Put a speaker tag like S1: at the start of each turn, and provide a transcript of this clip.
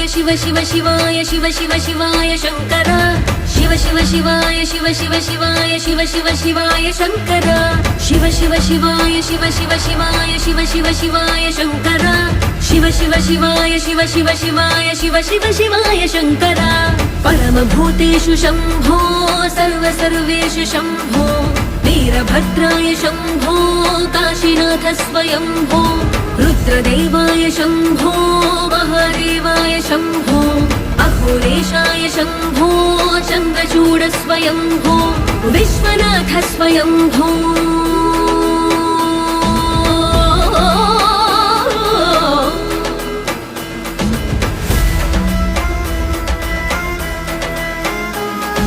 S1: शिव शिव शिवाय शिव शिव शिवाय शंकर शिव शिव शिवाय शिव शिव शिवाय शिव शिव शिवाय शंकर शिव शिव शिवाय शिव शिव शिवाय शिव शिव शिवाय शंकर शिव शिव शिवाय शिव शिव शिवाय शिव शिव शिवाय शंकर परम भूतेषु शंभो सर्व सर्वेषु शंभो वीरभद्राय शंभो काशीनाथ स्वयंभो रुद्रदेवाय शंभो महादेवाय शंभो अघोरेशाय शंभो चन्द्रचूड स्वयंभो विश्वनाथ स्वयंभो।